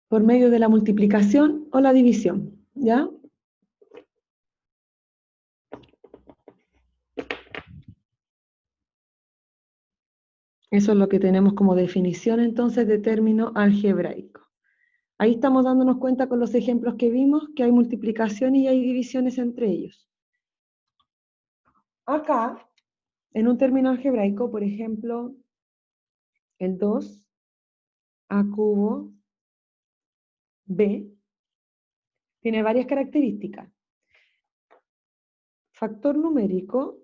por medio de la multiplicación o la división, ¿ya? Eso es lo que tenemos como definición entonces de término algebraico. Ahí estamos dándonos cuenta con los ejemplos que vimos que hay multiplicación y hay divisiones entre ellos. Acá, en un término algebraico, por ejemplo, el 2a cubo b tiene varias características. Factor numérico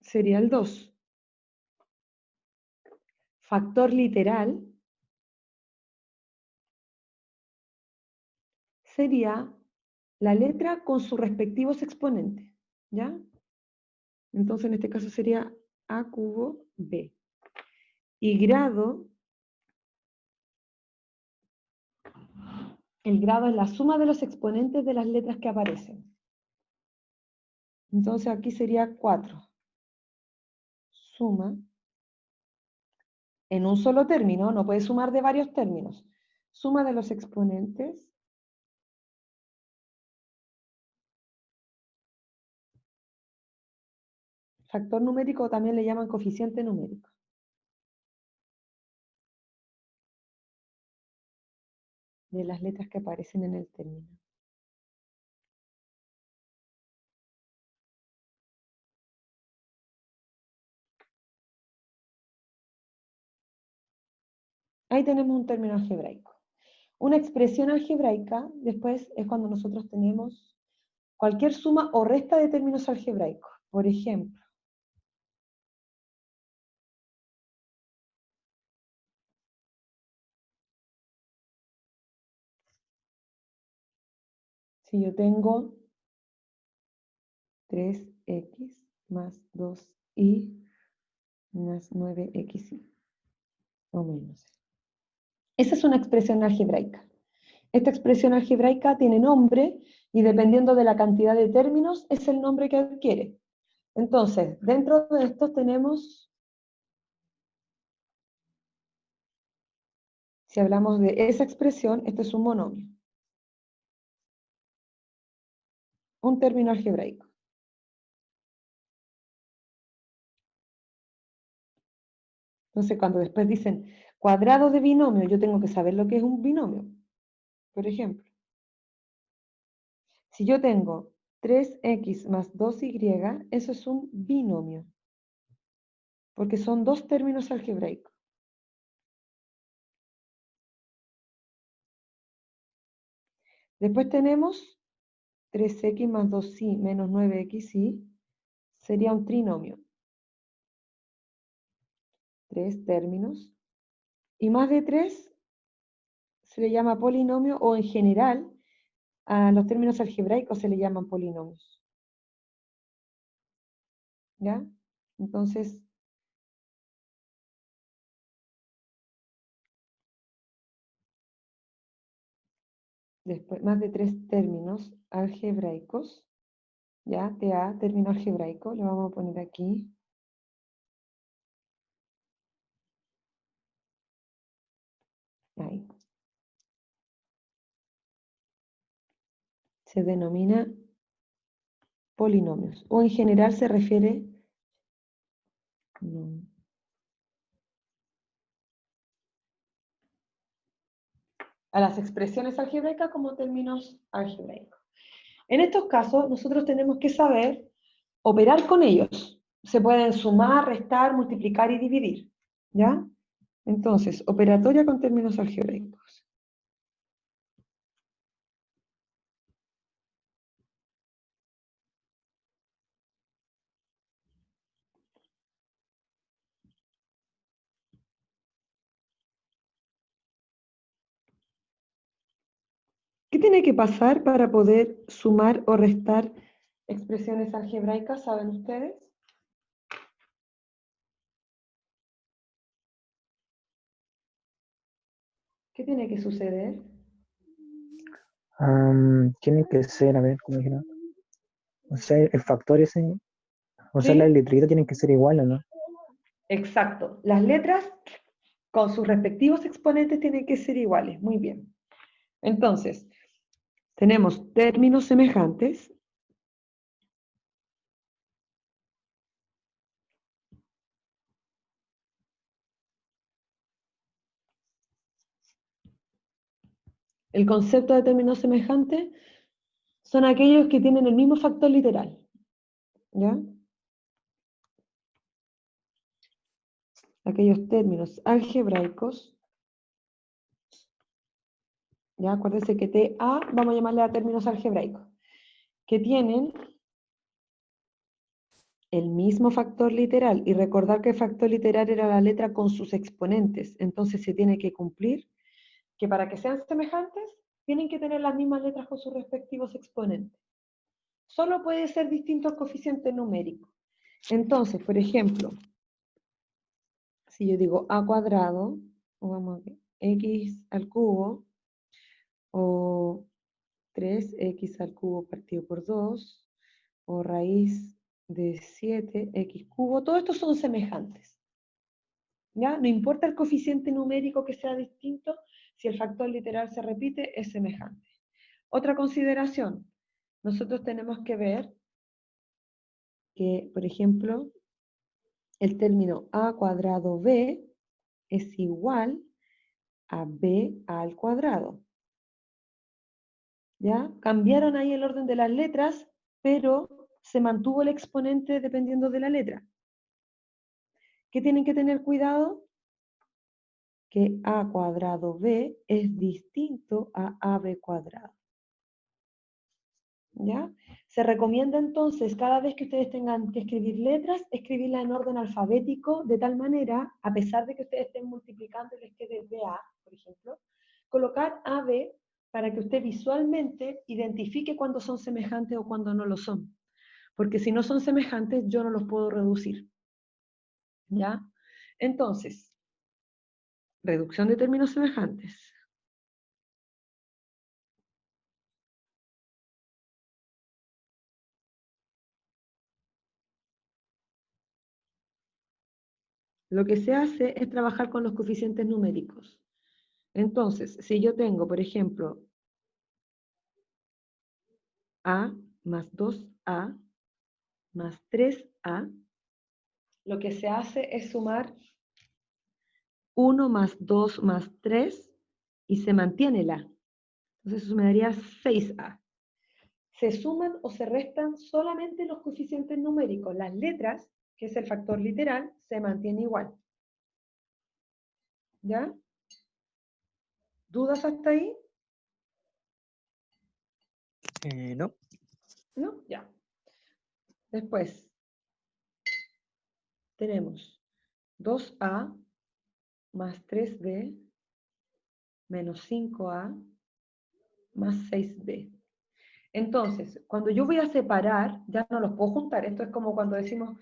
sería el 2. Factor literal sería la letra con sus respectivos exponentes, ¿ya? Entonces en este caso sería a cubo b. Y grado, el grado es la suma de los exponentes de las letras que aparecen. Entonces aquí sería 4. Suma en un solo término, no puede sumar de varios términos. Suma de los exponentes factor numérico también le llaman coeficiente numérico. De las letras que aparecen en el término. Ahí tenemos un término algebraico. Una expresión algebraica, después, es cuando nosotros tenemos cualquier suma o resta de términos algebraicos. Por ejemplo, si yo tengo 3x más 2y más 9xy, o menos. Esa es una expresión algebraica. Esta expresión algebraica tiene nombre y dependiendo de la cantidad de términos es el nombre que adquiere. Entonces, dentro de estos tenemos, si hablamos de esa expresión, este es un monomio. Un término algebraico. Entonces, cuando después dicen cuadrado de binomio, yo tengo que saber lo que es un binomio. Por ejemplo, si yo tengo 3x más 2y, eso es un binomio. Porque son dos términos algebraicos. Después tenemos 3x más 2y menos 9xy, sería un trinomio. 3 términos. Y más de 3 se le llama polinomio o en general a los términos algebraicos se le llaman polinomios. ¿Ya? Entonces, después, más de 3 términos algebraicos, ¿ya? TA, término algebraico, lo vamos a poner aquí. Ahí. Se denomina polinomios, o en general se refiere a las expresiones algebraicas como términos algebraicos. En estos casos, nosotros tenemos que saber operar con ellos. Se pueden sumar, restar, multiplicar y dividir. ¿Ya? Entonces, operatoria con términos algebraicos. ¿Qué tiene que pasar para poder sumar o restar expresiones algebraicas? ¿Saben ustedes? ¿Qué tiene que suceder? Tiene que ser, a ver, ¿cómo dijera? O sea, el factor ese, o sea, las ¿Sí? letritas tienen que ser iguales, ¿no? Exacto. Las letras con sus respectivos exponentes tienen que ser iguales. Muy bien. Entonces, tenemos términos semejantes. El concepto de términos semejantes son aquellos que tienen el mismo factor literal. ¿Ya? Aquellos términos algebraicos. ¿Ya? Acuérdense que TA, vamos a llamarle a términos algebraicos, que tienen el mismo factor literal. Y recordar que el factor literal era la letra con sus exponentes. Entonces se tiene que cumplir que para que sean semejantes, tienen que tener las mismas letras con sus respectivos exponentes. Solo puede ser distinto el coeficiente numérico. Entonces, por ejemplo, si yo digo a cuadrado, o vamos a ver, x al cubo, o 3x al cubo partido por 2, o raíz de 7x cubo, todos estos son semejantes. ¿Ya? No importa el coeficiente numérico que sea distinto, si el factor literal se repite, es semejante. Otra consideración, nosotros tenemos que ver que, por ejemplo, el término a cuadrado b es igual a b al cuadrado. ¿Ya? Cambiaron ahí el orden de las letras, pero se mantuvo el exponente dependiendo de la letra. ¿Qué tienen que tener cuidado? Que a cuadrado b es distinto a ab cuadrado. ¿Ya? Se recomienda entonces, cada vez que ustedes tengan que escribir letras, escribirlas en orden alfabético, de tal manera, a pesar de que ustedes estén multiplicando y les quede BA, por ejemplo, colocar AB para que usted visualmente identifique cuándo son semejantes o cuándo no lo son. Porque si no son semejantes, yo no los puedo reducir. ¿Ya? Entonces, reducción de términos semejantes. Lo que se hace es trabajar con los coeficientes numéricos. Entonces, si yo tengo, por ejemplo, A más 2A más 3A, lo que se hace es sumar 1 más 2 más 3 y se mantiene el A. Entonces eso me daría 6A. Se suman o se restan solamente los coeficientes numéricos. Las letras, que es el factor literal, se mantiene igual. ¿Ya? ¿Dudas hasta ahí? No. ¿No? Ya. Después, tenemos 2A más 3B menos 5A más 6B. Entonces, cuando yo voy a separar, ya no los puedo juntar. Esto es como cuando decimos,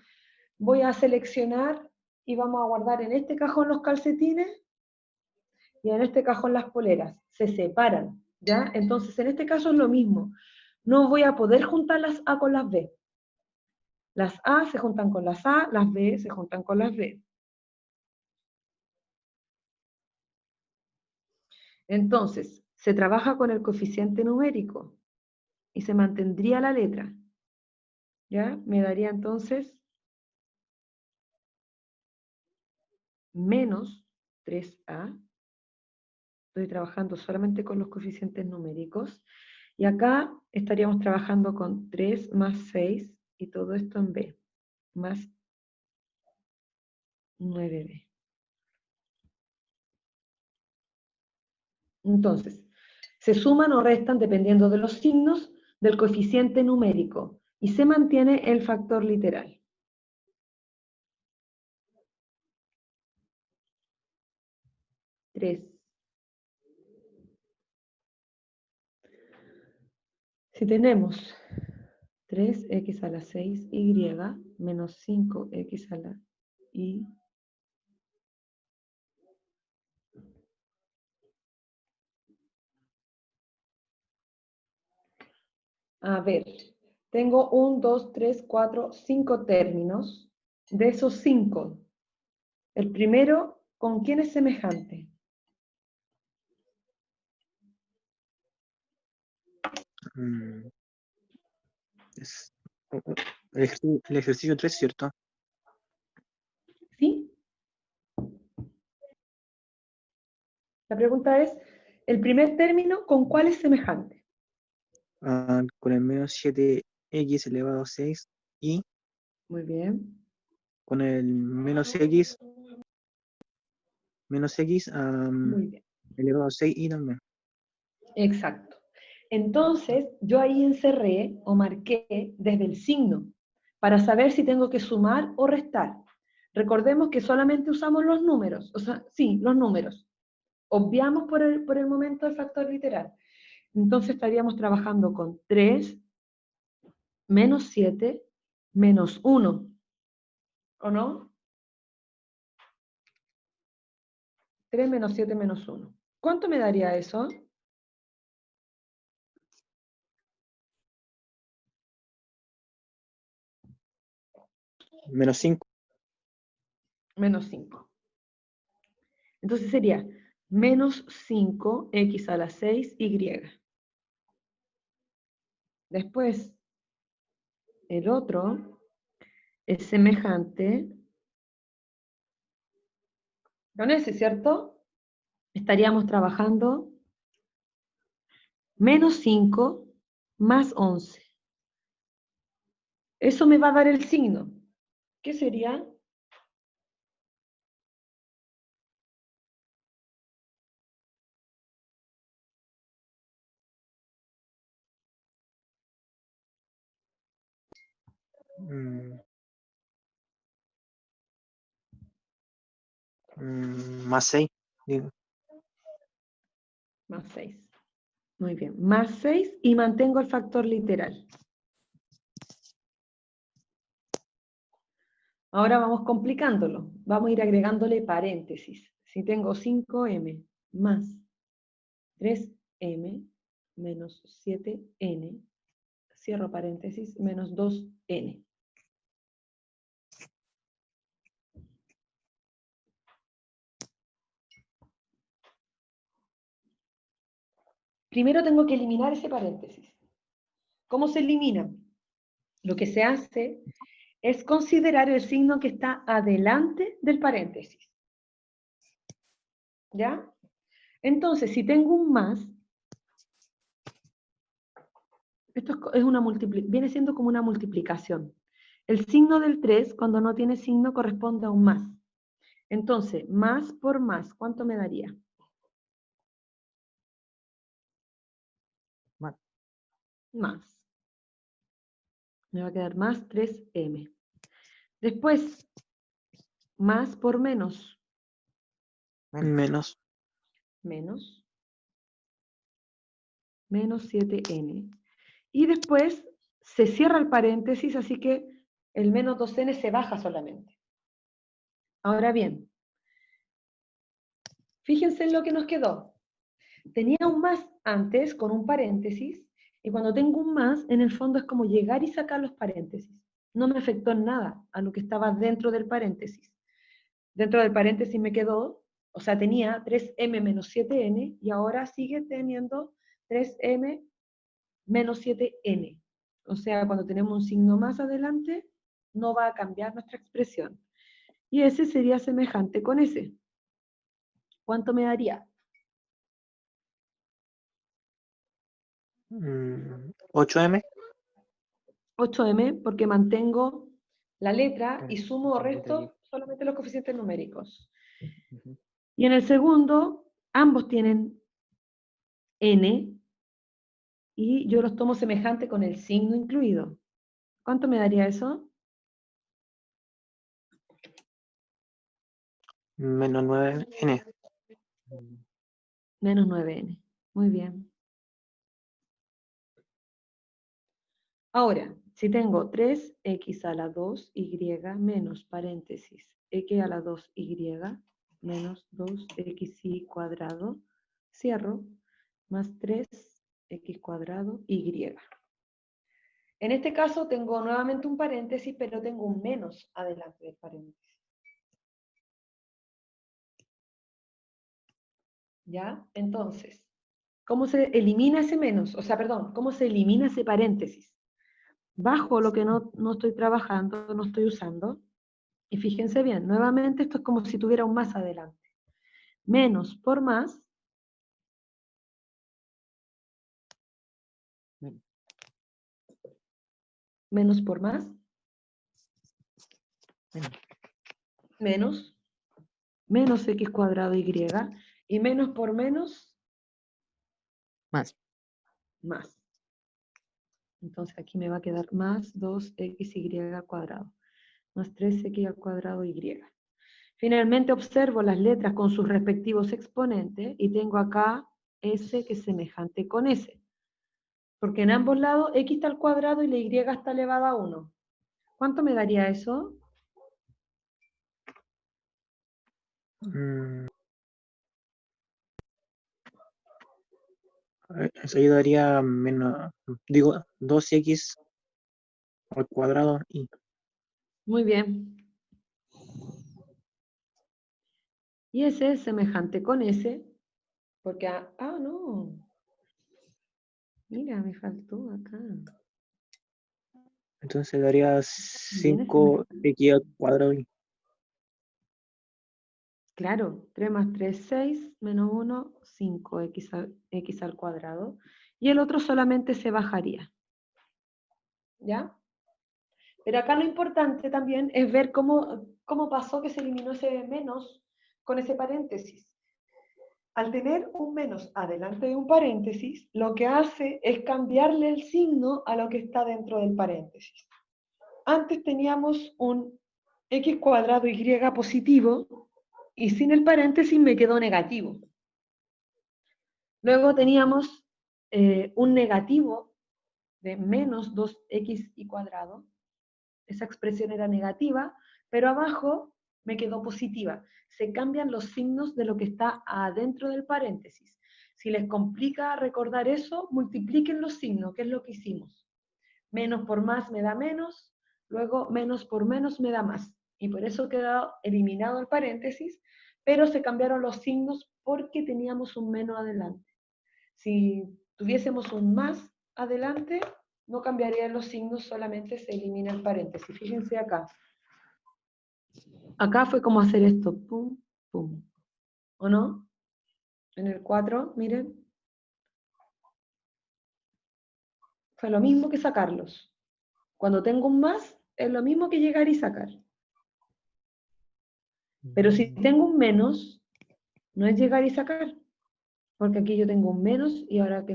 voy a seleccionar y vamos a guardar en este cajón los calcetines y en este cajón las poleras. Se separan, ¿ya? Entonces, en este caso es lo mismo. No voy a poder juntar las A con las B. Las A se juntan con las A, las B se juntan con las B. Entonces, se trabaja con el coeficiente numérico y se mantendría la letra. ¿Ya? Me daría entonces menos 3A. Estoy trabajando solamente con los coeficientes numéricos. Y acá estaríamos trabajando con 3 más 6 y todo esto en B, más 9B. Entonces, se suman o restan dependiendo de los signos del coeficiente numérico y se mantiene el factor literal. Si tenemos 3x a la 6y menos 5x a la y a ver, tengo 1, 2, 3, 4, 5 términos. De esos 5, el primero ¿con quién es semejante? Mm, es- el ejercicio 3, ¿cierto? ¿Sí? La pregunta es, el primer término, ¿con cuál es semejante? Con el menos 7x elevado a 6 y Muy bien. con el menos x Muy bien. elevado a 6y también. Exacto. Entonces, yo ahí encerré o marqué desde el signo para saber si tengo que sumar o restar. Recordemos que solamente usamos los números, o sea, sí, los números. Obviamos por el momento el factor literal. Entonces estaríamos trabajando con 3 menos 7 menos 1, ¿o no? 3 menos 7 menos 1. ¿Cuánto me daría eso? Menos 5. Menos 5. Entonces sería menos 5x a la 6y. Después, el otro es semejante con ese, ¿cierto? Estaríamos trabajando menos 5 más 11. Eso me va a dar el signo. ¿Qué sería? Más 6. Más 6. Muy bien. Más 6 y mantengo el factor literal. Ahora vamos complicándolo. Vamos a ir agregándole paréntesis. Si tengo 5m más 3m menos 7n, cierro paréntesis, menos 2n. Primero tengo que eliminar ese paréntesis. ¿Cómo se elimina? Lo que se hace es considerar el signo que está adelante del paréntesis. ¿Ya? Entonces, si tengo un más, esto es una viene siendo como una multiplicación. El signo del 3, cuando no tiene signo, corresponde a un más. Entonces, más por más, ¿cuánto me daría? Más. Me va a quedar más 3m. Después, más por menos. Menos. Menos. Menos 7n. Y después se cierra el paréntesis, así que el menos 2n se baja solamente. Ahora bien, fíjense en lo que nos quedó. Tenía un más antes con un paréntesis, y cuando tengo un más, en el fondo es como llegar y sacar los paréntesis. No me afectó en nada a lo que estaba dentro del paréntesis. Dentro del paréntesis me quedó, o sea, tenía 3m menos 7n, y ahora sigue teniendo 3m menos 7n. O sea, cuando tenemos un signo más adelante, no va a cambiar nuestra expresión. Y ese sería semejante con ese. ¿Cuánto me daría? 8m. 8m, porque mantengo la letra y sumo o resto solamente los coeficientes numéricos. Y en el segundo, ambos tienen n, y yo los tomo semejante con el signo incluido. ¿Cuánto me daría eso? Menos 9n. Menos 9n. Muy bien. Ahora, si tengo 3x a la 2y menos paréntesis x a la 2y menos 2xy cuadrado, cierro, más 3x cuadrado y. En este caso tengo nuevamente un paréntesis, pero tengo un menos adelante del paréntesis. ¿Ya? Entonces, ¿cómo se elimina ese menos? O sea, perdón, ¿cómo se elimina ese paréntesis? Bajo lo que no estoy trabajando, no estoy usando. Y fíjense bien, nuevamente esto es como si tuviera un más adelante. Menos por más. Menos por más. Menos. Menos x cuadrado y. Y menos por menos. Más. Más. Entonces aquí me va a quedar más 2xy al cuadrado. Más 3x al cuadrado y. Finalmente observo las letras con sus respectivos exponentes y tengo acá s que es semejante con s. Porque en ambos lados x está al cuadrado y la y está elevada a 1. ¿Cuánto me daría eso? Eso ayudaría menos, digo, 2x al cuadrado y Muy bien. Y ese es semejante con ese, porque, no, mira, me faltó acá. entonces daría Bien es semejante. 5x al cuadrado y Claro, 3 más 3, 6, menos 1, 5, x al cuadrado. Y el otro solamente se bajaría. ¿Ya? Pero acá lo importante también es ver cómo pasó que se eliminó ese menos con ese paréntesis. Al tener un menos adelante de un paréntesis, lo que hace es cambiarle el signo a lo que está dentro del paréntesis. Antes teníamos un x cuadrado y positivo y sin el paréntesis me quedó negativo. Luego teníamos un negativo de menos 2x y cuadrado. Esa expresión era negativa, pero abajo me quedó positiva. Se cambian los signos de lo que está adentro del paréntesis. Si les complica recordar eso, multipliquen los signos, que es lo que hicimos. Menos por más me da menos, luego menos por menos me da más. Y por eso quedó eliminado el paréntesis, pero se cambiaron los signos porque teníamos un menos adelante. Si tuviésemos un más adelante, no cambiarían los signos, solamente se elimina el paréntesis. Fíjense acá. Acá fue como hacer esto, pum, pum. ¿O no? En el 4, miren. Fue lo mismo que sacarlos. Cuando tengo un más, es lo mismo que llegar y sacar. Pero si tengo un menos, no es llegar y sacar. Porque aquí yo tengo un menos y ahora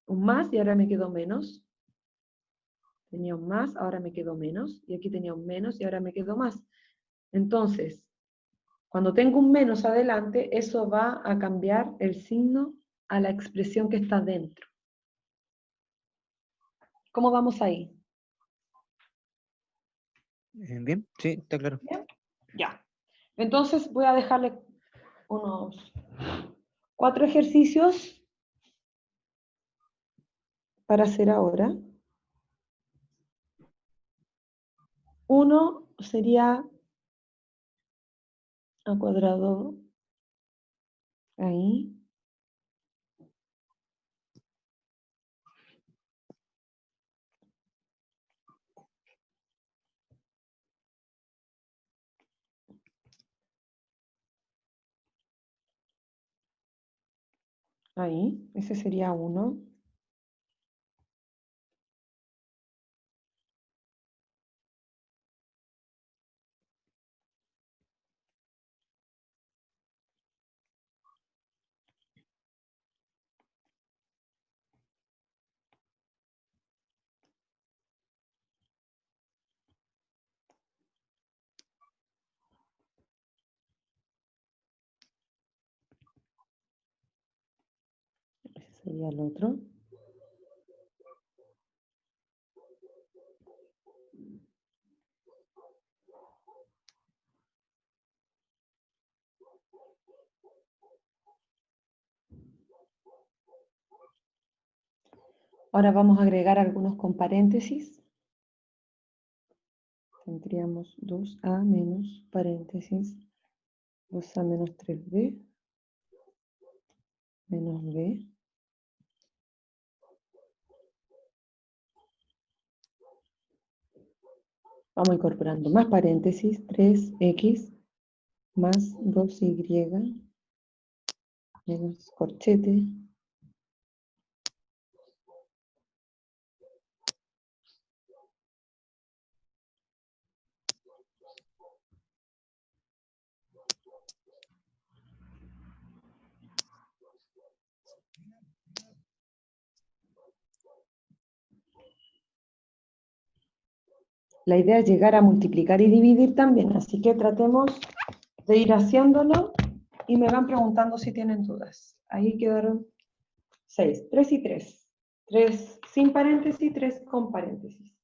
un más y ahora me quedo menos. Tenía un más, ahora me quedo menos. Y aquí tenía un menos y ahora me quedo más. Entonces, cuando tengo un menos adelante, eso va a cambiar el signo a la expresión que está dentro. ¿Cómo vamos ahí? bien, sí, está claro. ¿Bien? Ya. Entonces voy a dejarle unos 4 ejercicios para hacer ahora. Uno sería a cuadrado ahí. Ahí, ese sería uno. Ese sería el otro. Ahora vamos a agregar algunos con paréntesis. Tendríamos 2a menos paréntesis 2a menos 3b menos b. Vamos incorporando más paréntesis, 3x más 2y menos corchete La idea es llegar a multiplicar y dividir también, así que tratemos de ir haciéndolo y me van preguntando si tienen dudas. Ahí quedaron 6, 3 y 3. 3 sin paréntesis, 3 con paréntesis.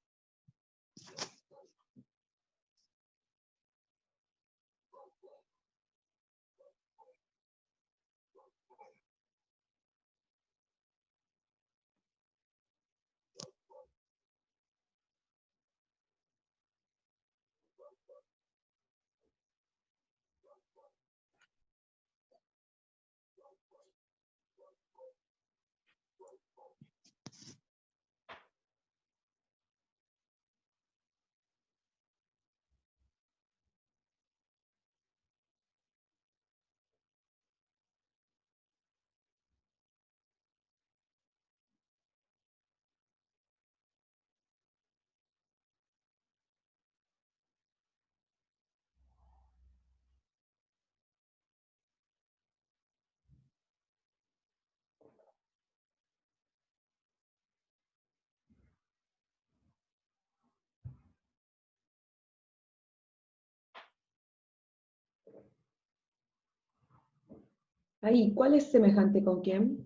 Ahí, ¿cuál es semejante con quién?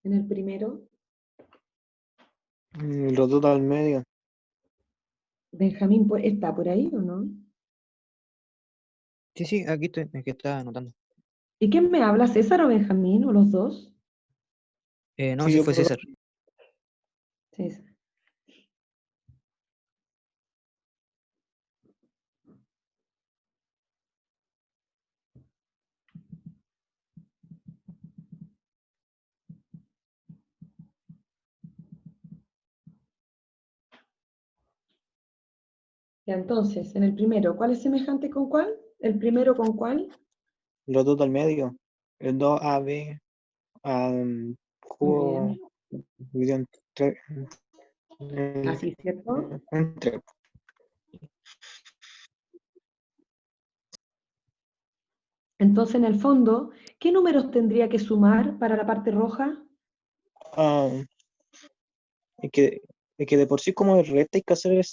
En el primero, Los dos al medio. Benjamín está por ahí o no? Sí, sí, aquí estoy, es que estaba anotando. ¿Y quién me habla, César o Benjamín o los dos? No, Sí, sí yo fue puedo. César. César. Ya, entonces, en el primero, ¿cuál es semejante con cuál? ¿El primero con cuál? Los dos al medio. El 2AB Muy cubo bien. dividido Así, ¿cierto? entre. Entonces, en el fondo, ¿qué números tendría que sumar para la parte roja? Ah, es que, es que de por sí como el resto hay que hacer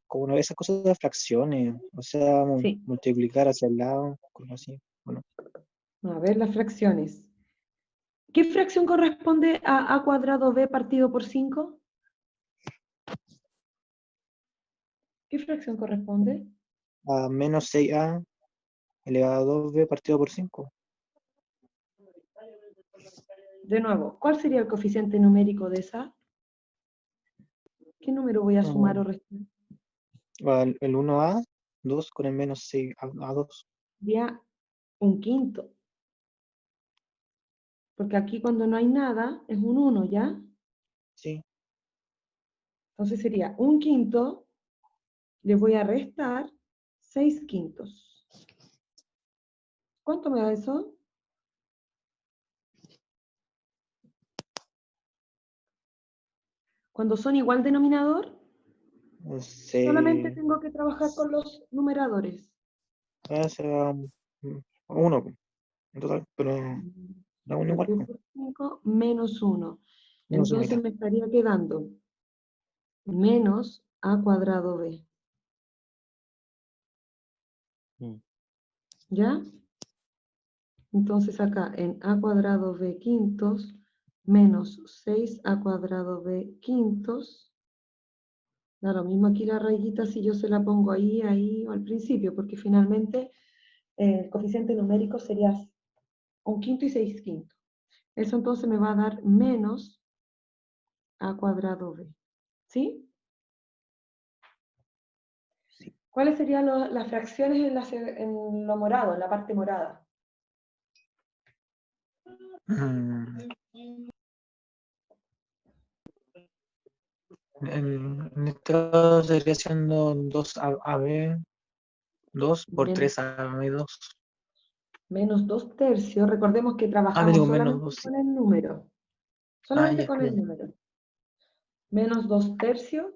como esas cosas de fracciones. O sea, Sí. multiplicar hacia el lado, como así. Bueno, A ver las fracciones. ¿Qué fracción corresponde a a cuadrado b partido por 5? ¿Qué fracción corresponde? a menos 6A elevado a 2B partido por 5. De nuevo, ¿cuál sería el coeficiente numérico de esa? ¿Qué número voy a sumar o restar? El 1A, 2 con el menos 6A, 2. Sería un quinto. Porque aquí cuando no hay nada es un 1, ¿ya? Sí, Entonces sería un quinto, le voy a restar 6 quintos. ¿Cuánto me da eso? Cuando son igual denominador, solamente 6. tengo que trabajar con los numeradores. Será 1 en total, pero da 1 igual, Partido por 5 menos 1. menos una Entonces mitad. me estaría quedando menos a cuadrado b. Mm. ¿Ya? Entonces acá en a cuadrado b quintos menos 6a cuadrado b quintos. Da lo mismo aquí la rayita si yo se la pongo ahí, ahí o al principio, porque finalmente el coeficiente numérico sería un quinto y 6 quintos. Eso entonces me va a dar menos a cuadrado b. ¿Sí? Sí. ¿Cuáles serían las fracciones en lo morado, en la parte morada? Mm, en este caso sería siendo 2AB, 2 por Men- 3AB2. menos 2 tercios. Recordemos que Me trabajamos digo menos solamente 2. con el número. Ah, Solamente ya, con ya, el ya. número. Menos 2 tercios.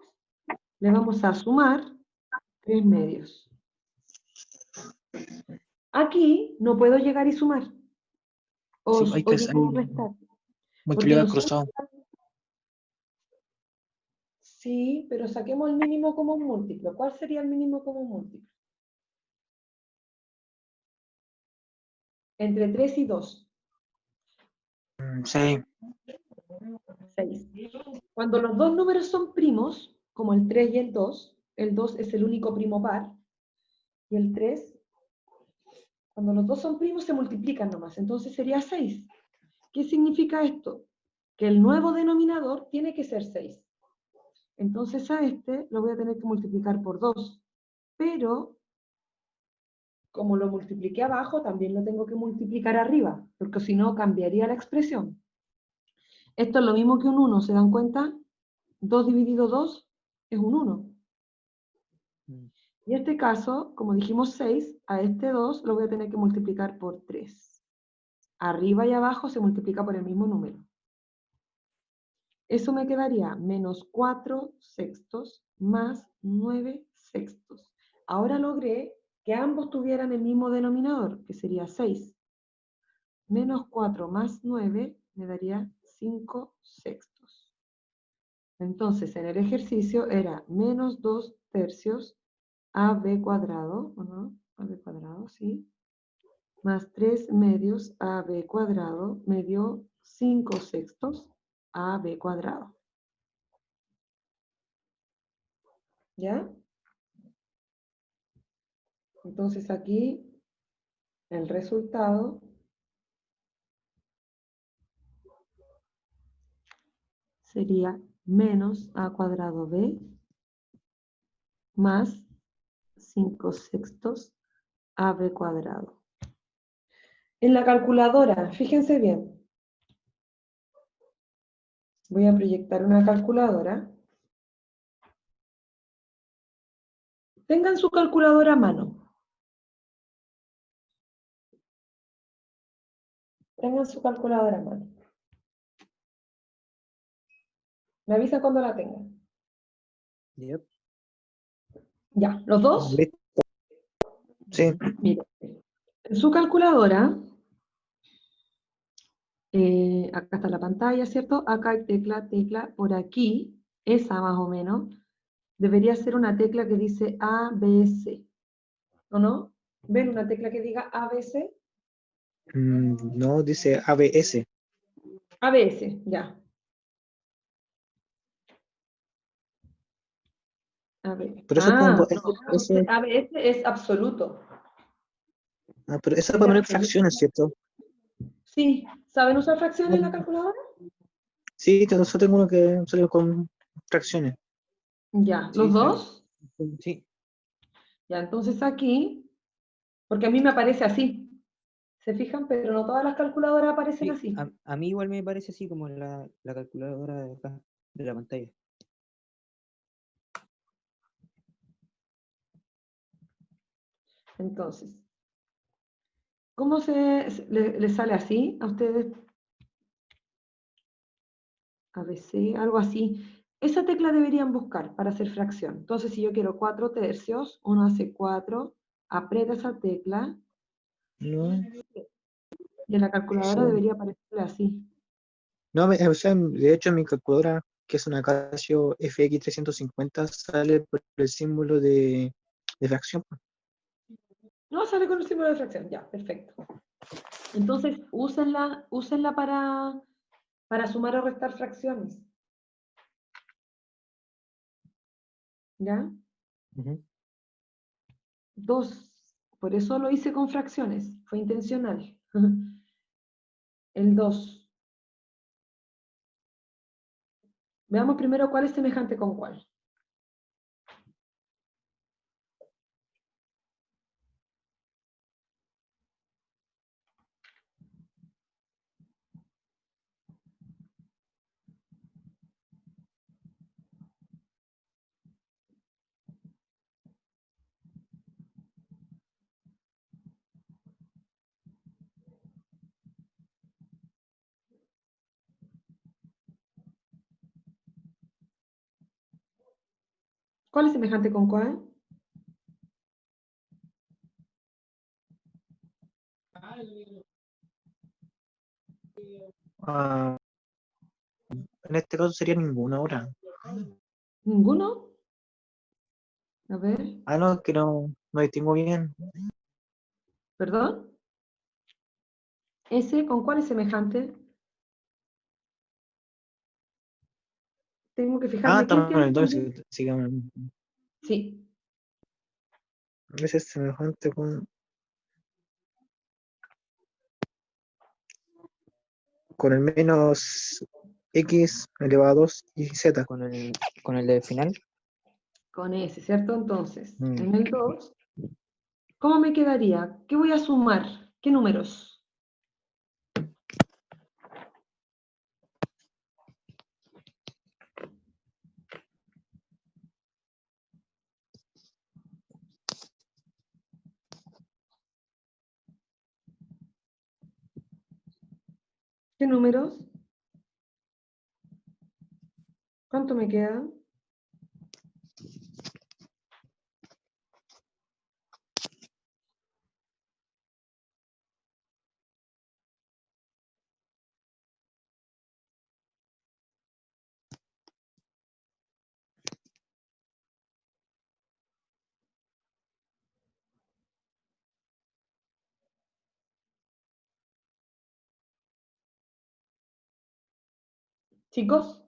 Le vamos a sumar 3 medios. Aquí no puedo llegar y sumar. Sí, O, hay o que llegar y restar. Porque multiplicar no son. cruzado. Sí, pero saquemos el mínimo como un múltiplo. ¿Cuál sería el mínimo como un múltiplo? Entre 3 y 2. 6. 6. Cuando los dos números son primos, como el 3 y el 2 es el único primo par, y el 3, cuando los dos son primos se multiplican nomás, entonces sería 6. ¿Qué significa esto? Que el nuevo denominador tiene que ser 6. Entonces a este lo voy a tener que multiplicar por 2. Pero, como lo multipliqué abajo, también lo tengo que multiplicar arriba, porque si no cambiaría la expresión. Esto es lo mismo que un 1, ¿se dan cuenta? 2 dividido 2 es un 1. Mm. Y en este caso, como dijimos 6, a este 2 lo voy a tener que multiplicar por 3. Arriba y abajo se multiplica por el mismo número. Eso me quedaría menos 4 sextos más 9 sextos. Ahora logré que ambos tuvieran el mismo denominador, que sería 6. Menos 4 más 9 me daría 5 sextos. Entonces, en el ejercicio era menos 2 tercios AB cuadrado, ¿o no? AB cuadrado, sí. Más 3 medios AB cuadrado me dio 5 sextos AB cuadrado. ¿Ya? Entonces aquí el resultado sería menos A cuadrado B más 5 sextos AB cuadrado. En la calculadora, fíjense bien, voy a proyectar una calculadora. Tengan su calculadora a mano. Tengan su calculadora a mano. Me avisan cuando la tengan. Yep. Ya, los dos. Listo. Sí. Miren, en su calculadora, acá está la pantalla, ¿cierto? Acá hay tecla, por aquí, esa más o menos, debería ser una tecla que dice A, B, C, ¿o no? ¿Ven una tecla que diga A, B, C? No, dice ABS. A, B, S, ya. A, B. Pero eso es como, Ah, no, entonces A, B, S es absoluto. pero eso es Es para poner absoluto. fracciones, ¿cierto? Sí, ¿saben usar fracciones en la calculadora? Sí, yo tengo uno que sale con fracciones. Ya, ¿los Sí, sale. dos? Sí. Ya, entonces aquí, porque a mí me aparece así. ¿Se fijan? Pero no todas las calculadoras aparecen Sí. así. A mí igual me parece así como la calculadora de acá, de la pantalla. Entonces, ¿cómo le sale así a ustedes? ABC, algo así. Esa tecla deberían buscar para hacer fracción. Entonces, si yo quiero 4 tercios, uno hace 4, aprieta esa tecla No, y en la calculadora sí. debería aparecerle así. No, o sea, de hecho, en mi calculadora, que es una Casio FX350, sale por el símbolo de fracción. No, sale con el símbolo de fracción. Ya, perfecto. Entonces, úsenla para sumar o restar fracciones. ¿Ya? Ujú. 2. Por eso lo hice con fracciones. Fue intencional. El 2. Veamos primero cuál es semejante con cuál. ¿Cuál es semejante con cuál? Ah, en este caso sería ninguna ahora. ¿Ninguno? A ver, Ah, no, que no distingo bien. ¿perdón? ¿Ese con cuál es semejante? Tengo que Ah, fijarme qué estamos en el entiendo 2, también. Sí, ese es semejante con el menos x elevado a 2 y z. Con el de final. con ese, ¿cierto? Entonces, Mm, en el 2, ¿cómo me quedaría? ¿Qué voy a sumar? ¿Qué números? ¿Qué números? ¿Cuánto me queda? Chicos,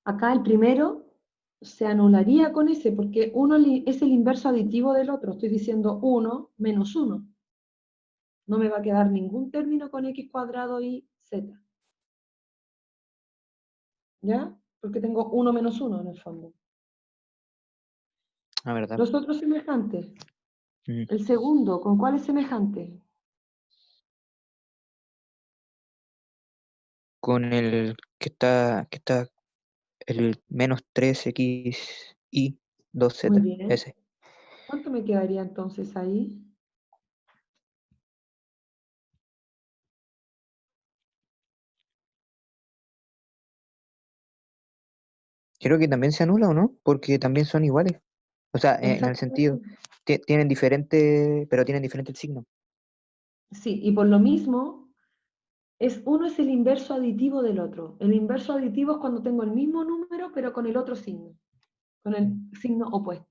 acá el primero se anularía con ese, porque uno es el inverso aditivo del otro. Estoy diciendo 1 menos 1. No me va a quedar ningún término con x cuadrado y z. ¿Ya? Porque tengo 1 menos 1 en el fondo. la verdad. Los otros semejantes. Mm. El segundo, ¿con cuál es semejante? Con el que está el menos 3x y Muy 2z, bien. ese. ¿Cuánto me quedaría entonces ahí? Creo que también se anula, ¿o no? Porque también son iguales. O sea, en el sentido, Exactamente. tienen diferente, pero tienen diferente signo. Sí, y por lo mismo, uno es el inverso aditivo del otro. El inverso aditivo es cuando tengo el mismo número, pero con el otro signo, con el Mm, signo opuesto.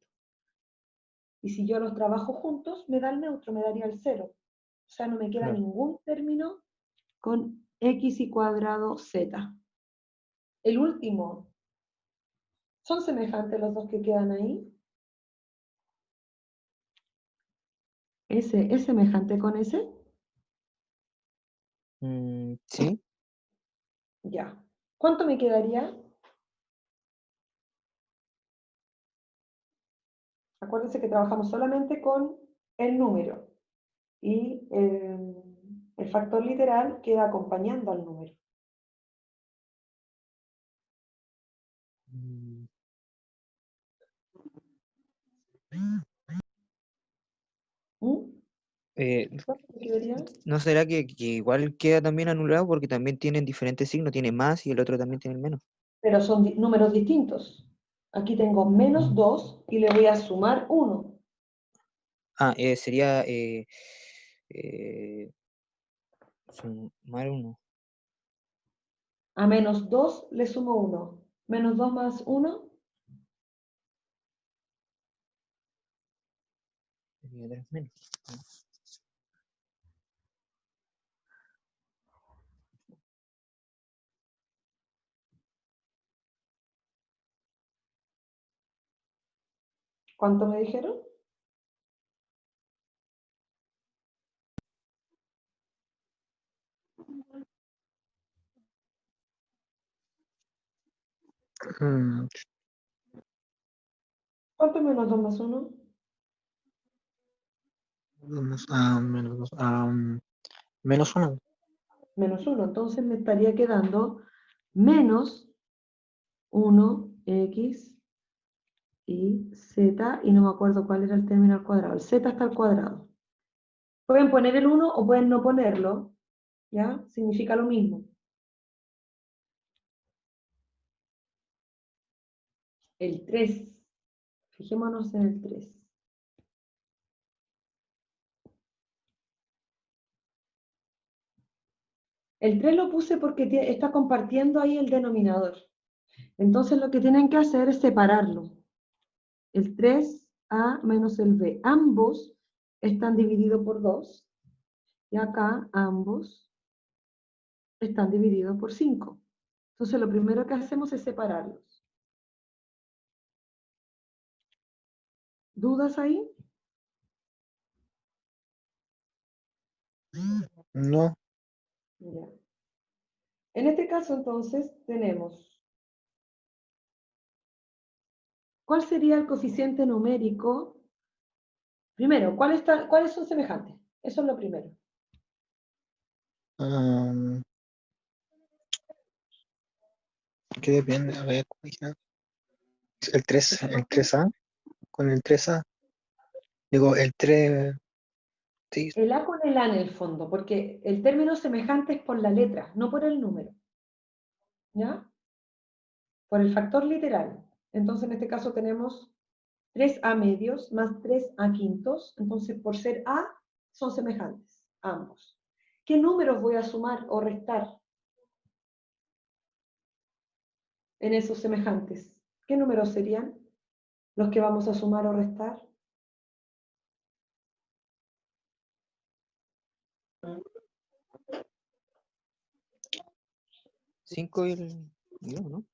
Y si yo los trabajo juntos, me da el neutro, me daría el cero. O sea, no me queda claro. ningún término con x y cuadrado z. El último, ¿son semejantes los dos que quedan ahí? Ese es semejante con ese. Sí, Ya. ¿Cuánto me quedaría? Acuérdense que trabajamos solamente con el número y el factor literal queda acompañando al número. mm, ¿Mm? eh, ¿Cuánto me quedaría? ¿no será que igual queda también anulado porque también tienen diferentes signos? Tiene más y el otro también tiene el menos. Pero son números distintos. Aquí tengo menos 2 y le voy a sumar 1. Ah, sería eh, sumar uno. A menos 2 le sumo 1. Menos 2 más 1, Sería tres menos. ¿cuánto me dijeron? Mm, ¿Cuánto es menos 2 más 1? vamos a menos 1. Menos 1. Entonces me estaría quedando menos 1x y z, y no me acuerdo cuál era el término al cuadrado. El z está al cuadrado. Pueden poner el 1 o pueden no ponerlo, ¿ya? Significa lo mismo. El 3. Fijémonos en el 3. El 3 lo puse porque está compartiendo ahí el denominador. Entonces lo que tienen que hacer es separarlo. El 3A menos el B. Ambos están divididos por 2. Y acá ambos están divididos por 5. Entonces lo primero que hacemos es separarlos. ¿Dudas ahí? No. Ya. En este caso entonces tenemos, ¿cuál sería el coeficiente numérico? Primero, ¿cuáles son semejantes? Eso es lo primero. ¿Qué depende? A ver, ¿cómo dije? El 3A, con el 3A. Digo, el 3, sí, El A con el A en el fondo, porque el término semejante es por la letra, no por el número. ¿Ya? Por el factor literal. Entonces en este caso tenemos 3A medios más 3A quintos. Entonces por ser A son semejantes, ambos. ¿Qué números voy a sumar o restar en esos semejantes? ¿Qué números serían los que vamos a sumar o restar? 5 y el 1, ¿no?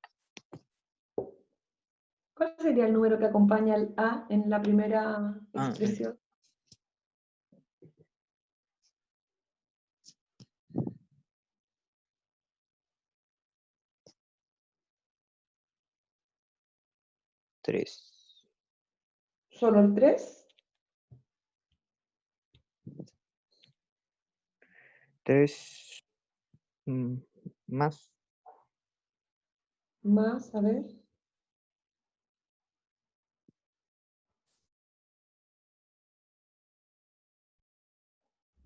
¿Cuál sería el número que acompaña al A en la primera expresión? 3. ¿Solo el 3? 3 más. Más, a ver.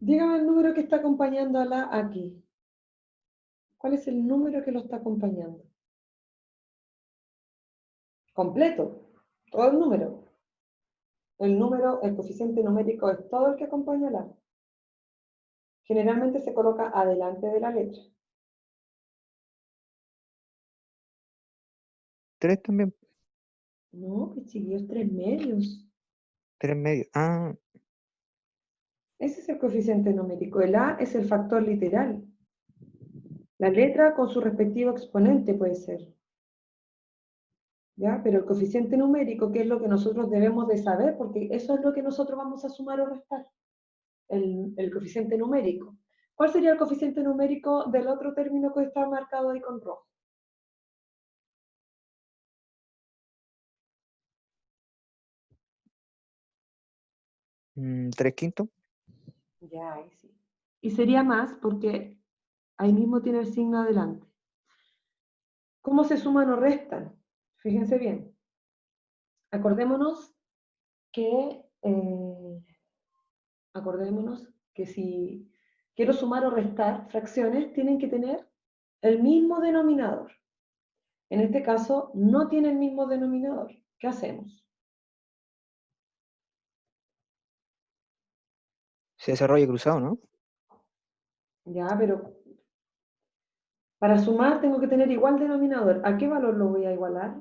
Dígame el número que está acompañando a la aquí. ¿Cuál es el número que lo está acompañando? Completo, todo el número. El coeficiente numérico es todo el que acompaña a la. Generalmente se coloca adelante de la letra. 3 también. No, que chiquillos, 3 medios. 3 medios. Ah, Ese es el coeficiente numérico. El A es el factor literal. La letra con su respectivo exponente puede ser. ¿Ya? Pero el coeficiente numérico, que es lo que nosotros debemos de saber, porque eso es lo que nosotros vamos a sumar o restar. El coeficiente numérico. ¿Cuál sería el coeficiente numérico del otro término que está marcado ahí con rojo? ¿3 quintos? Ya, ahí sí. Y sería más porque ahí mismo tiene el signo adelante. ¿Cómo se suman o restan? Fíjense bien. Acordémonos que, si quiero sumar o restar fracciones, tienen que tener el mismo denominador. En este caso, no tiene el mismo denominador. ¿Qué hacemos? Se desarrolla cruzado, ¿no? Ya, pero para sumar tengo que tener igual denominador. ¿A qué valor lo voy a igualar?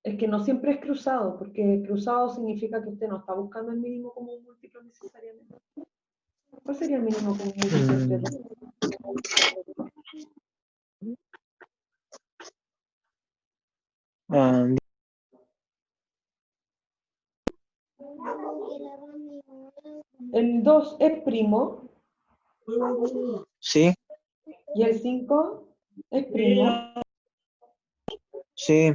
Es que no siempre es cruzado, porque cruzado significa que usted no está buscando el mínimo común múltiplo necesariamente. ¿Cuál sería el mínimo común múltiplo entre Mm, dos? ah, El 2 es primo sí, y el 5 es primo. sí.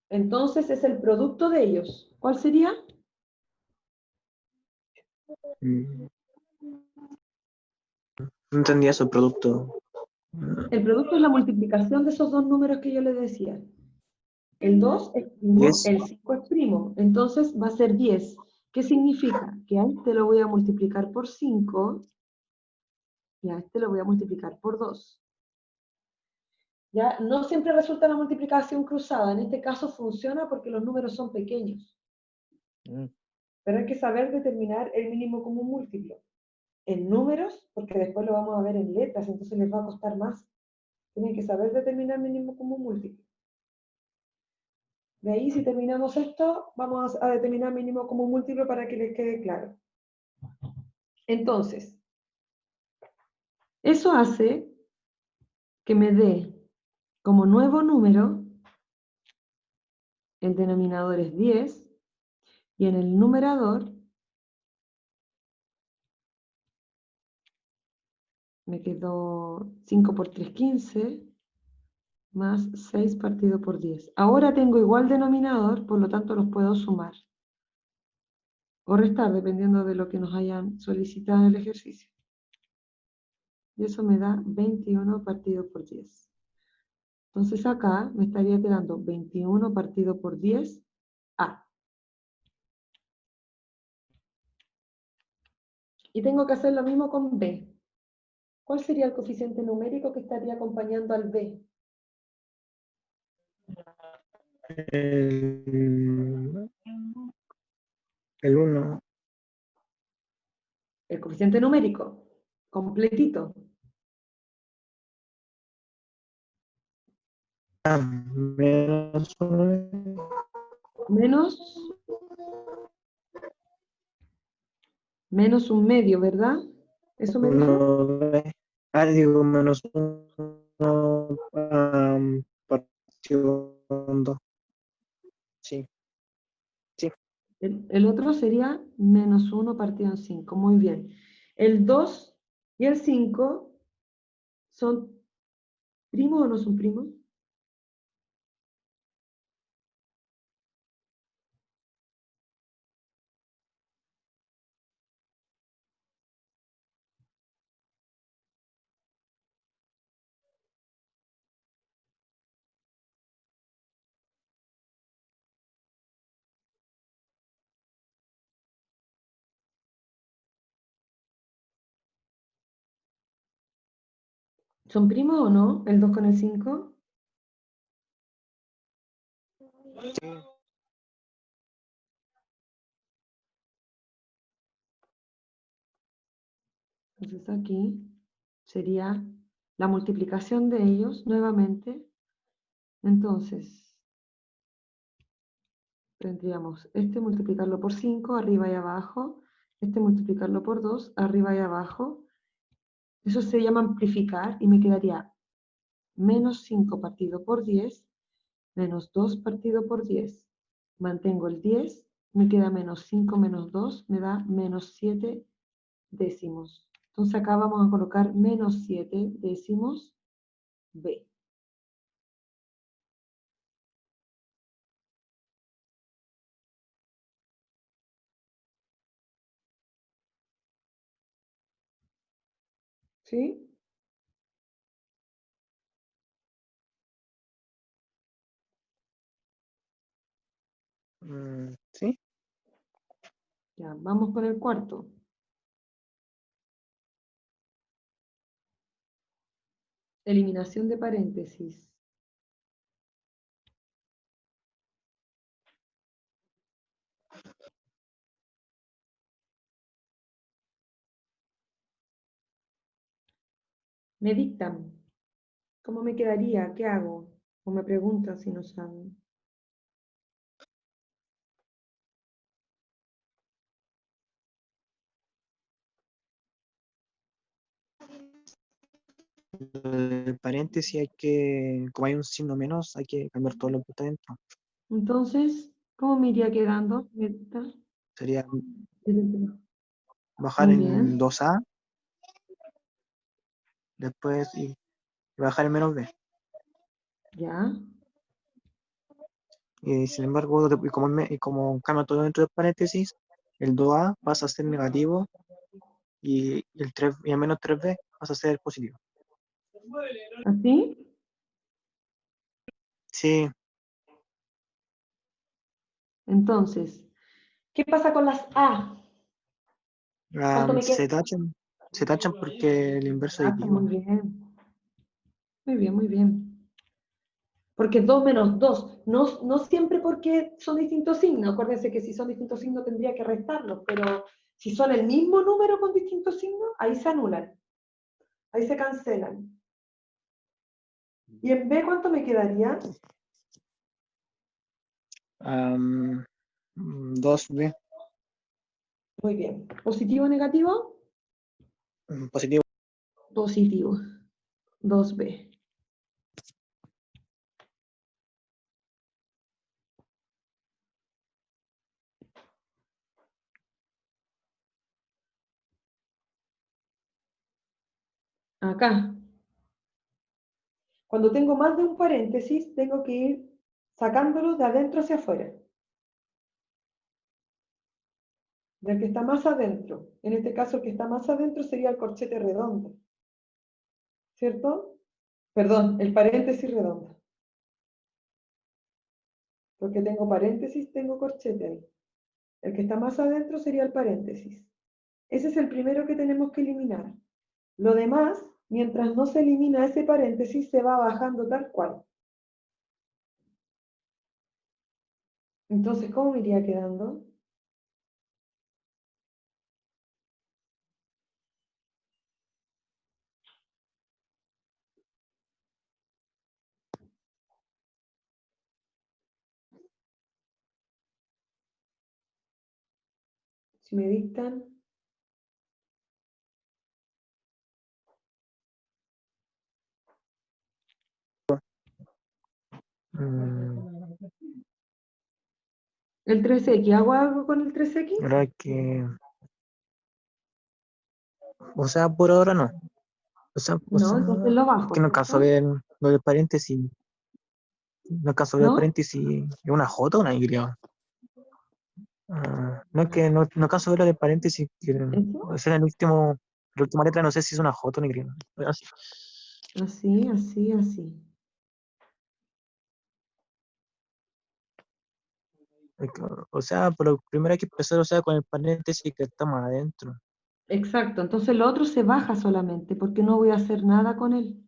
Entonces es el producto de ellos. ¿Cuál sería? Mm, no entendía su producto. El producto es la multiplicación de esos dos números que yo les decía. El 2 es primo, 10. el 5 es primo. Entonces va a ser 10. ¿Qué significa? Que a este lo voy a multiplicar por 5 y a este lo voy a multiplicar por 2. ¿Ya? No siempre resulta la multiplicación cruzada. En este caso funciona porque los números son pequeños. Mm, Pero hay que saber determinar el mínimo común múltiplo. En números, porque después lo vamos a ver en letras, entonces les va a costar más. Tienen que saber determinar mínimo común múltiplo. De ahí, si terminamos esto, vamos a determinar mínimo común múltiplo para que les quede claro. Entonces, eso hace que me dé como nuevo número, el denominador es 10, y en el numerador me quedó 5 por 3, 15, más 6 partido por 10. Ahora tengo igual denominador, por lo tanto los puedo sumar o restar, dependiendo de lo que nos hayan solicitado en el ejercicio. Y eso me da 21 partido por 10. Entonces acá me estaría quedando 21 partido por 10 A. Y tengo que hacer lo mismo con B. ¿Cuál sería el coeficiente numérico que estaría acompañando al B? El 1. El coeficiente numérico, completito. Menos 1. Menos un medio, ¿verdad? ¿Eso me dijo? Digo, menos 1 partido 2. Sí, sí. El otro sería menos 1 partido en 5. Muy bien. El 2 y el 5 son primos o no son primos. ¿Son primos o no? El 2 con el 5. Sí. Entonces aquí sería la multiplicación de ellos nuevamente. Entonces, tendríamos este multiplicarlo por 5, arriba y abajo. Este multiplicarlo por 2, arriba y abajo. Eso se llama amplificar y me quedaría menos 5 partido por 10, menos 2 partido por 10. Mantengo el 10, me queda menos 5 menos 2, me da menos 7 décimos. Entonces acá vamos a colocar menos 7 décimos B. ¿Sí? Sí. Ya, vamos con el cuarto. Eliminación de paréntesis. Me dictan. ¿Cómo me quedaría? ¿Qué hago? O me preguntan si no saben. El paréntesis hay que, como hay un signo menos, hay que cambiar todo lo que está dentro. Entonces, ¿cómo me iría quedando? ¿Me dictan? Sería bajar Muy en bien. 2A, después y bajar en menos B. Ya. Y sin embargo, y como cambia todo dentro del paréntesis, el 2A pasa a ser negativo y el 3, y el menos 3B pasa a ser positivo. ¿Así? Sí, Entonces, ¿qué pasa con las A? ¿Cuánto me queda? se tachan porque el inverso es Ah, está muy equivocado. bien. Muy bien, muy bien. Porque es 2 menos 2. No, no siempre porque son distintos signos. Acuérdense que si son distintos signos tendría que restarlos, pero si son el mismo número con distintos signos, ahí se anulan. Ahí se cancelan. ¿Y en B cuánto me quedaría? 2B. Muy bien. ¿Positivo o negativo? Positivo. Positivo. 2B. Acá. Cuando tengo más de un paréntesis, tengo que ir sacándolo de adentro hacia afuera. Del que está más adentro. En este caso, el que está más adentro sería el corchete redondo. ¿Cierto? Perdón, el paréntesis redondo. Porque tengo paréntesis, tengo corchete ahí. El que está más adentro sería el paréntesis. Ese es el primero que tenemos que eliminar. Lo demás, mientras no se elimina ese paréntesis, se va bajando tal cual. Entonces, ¿cómo me iría quedando? Si me dictan... Mm, El 3X, ¿hago algo con el 3X? Ahora que... O sea, por ahora no. No, entonces lo Es que bajo, no alcanzo a ¿cierto? ver lo del paréntesis. No alcanzo a ver el ¿No? paréntesis. ¿Es una J o una Y? No es que no alcanzo a ver lo del paréntesis. O ¿Eso? sea, la última letra no sé si es una J o una Y. Así. Así, así, así. O sea, pero primero hay que empezar, o sea, con el paréntesis que está más adentro. Exacto, entonces lo otro se baja solamente, porque no voy a hacer nada con él.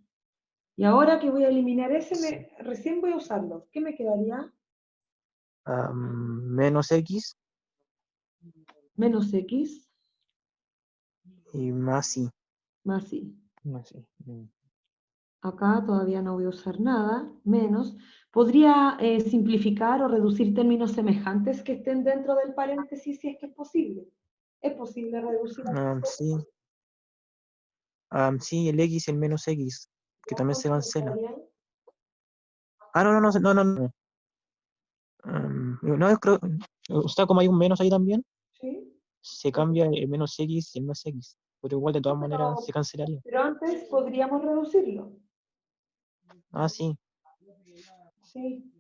Y ahora que voy a eliminar ese, recién voy a usarlo. ¿Qué me quedaría? Menos X Menos X y más Y. más Y. Así. Acá todavía no voy a usar nada, menos. ¿Podría simplificar o reducir términos semejantes que estén dentro del paréntesis si es que es posible? ¿Es posible reducir así? Sí, sí, el X y el menos X, que también se ¿Cuánto me cancela. quedaría? No, no, no, no, no, no. No, creo, o sea, como hay un menos ahí también, ¿Sí? se cambia el menos X y el más X. Pero igual de todas maneras se cancelaría. Pero antes podríamos reducirlo. Sí. Sí.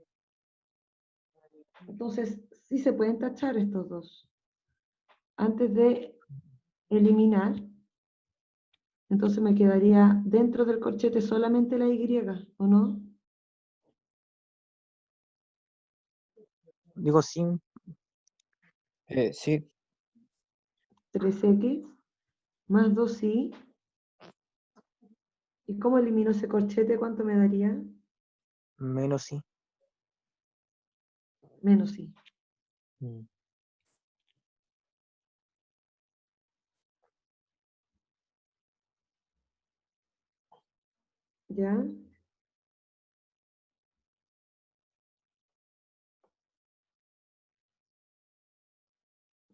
Entonces, sí se pueden tachar estos dos. Antes de eliminar, entonces me quedaría dentro del corchete solamente la Y, ¿o no? Digo sí, Sí, 3X más 2Y. ¿Y cómo elimino ese corchete? ¿Cuánto me daría? menos sí. Menos Y. mm, ¿Ya?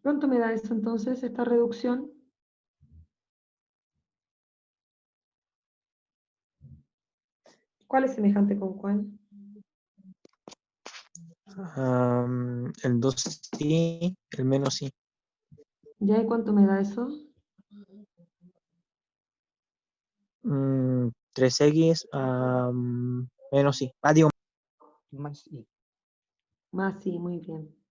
¿Cuánto me da eso entonces, esta reducción? ¿Cuál es semejante con cuál? El 2 sí, el menos sí. ¿Ya? ¿Y cuánto me da eso? 3X menos sí. Digo, más Y. Más sí, muy bien.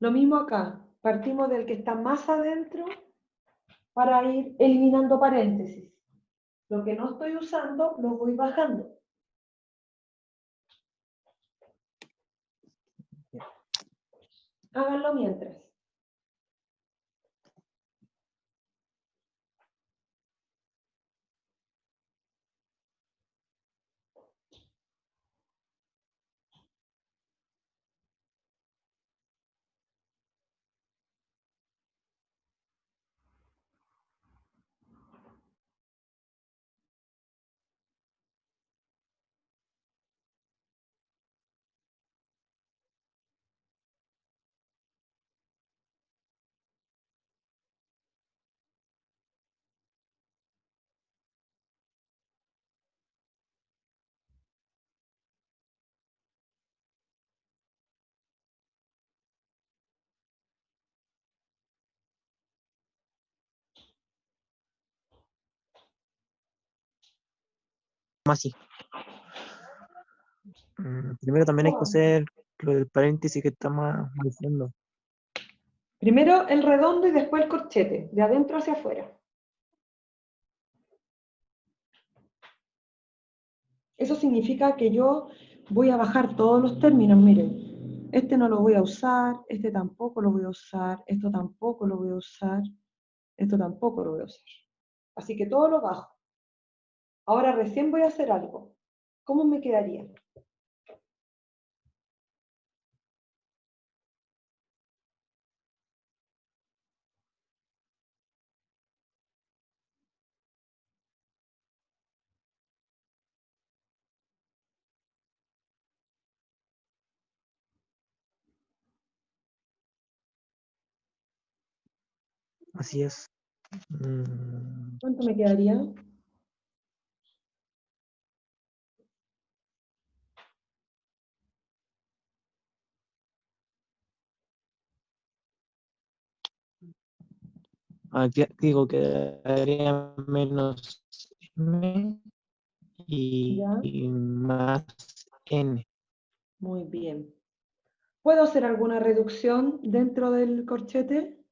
Lo mismo acá. Partimos del que está más adentro para ir eliminando paréntesis. Lo que no estoy usando, lo voy bajando. Háganlo mientras. Más así. Primero también hay que hacer lo del paréntesis que está más al fondo. Primero el redondo y después el corchete, de adentro hacia afuera. Eso significa que yo voy a bajar todos los términos, miren. Este no lo voy a usar, este tampoco lo voy a usar, esto tampoco lo voy a usar, esto tampoco lo voy a usar. Así que todo lo bajo. Ahora recién voy a hacer algo. ¿Cómo me quedaría? Así es. ¿Cuánto me quedaría? Aquí digo que daría menos M ¿Ya? y más N. Muy bien. ¿Puedo hacer alguna reducción dentro del corchete?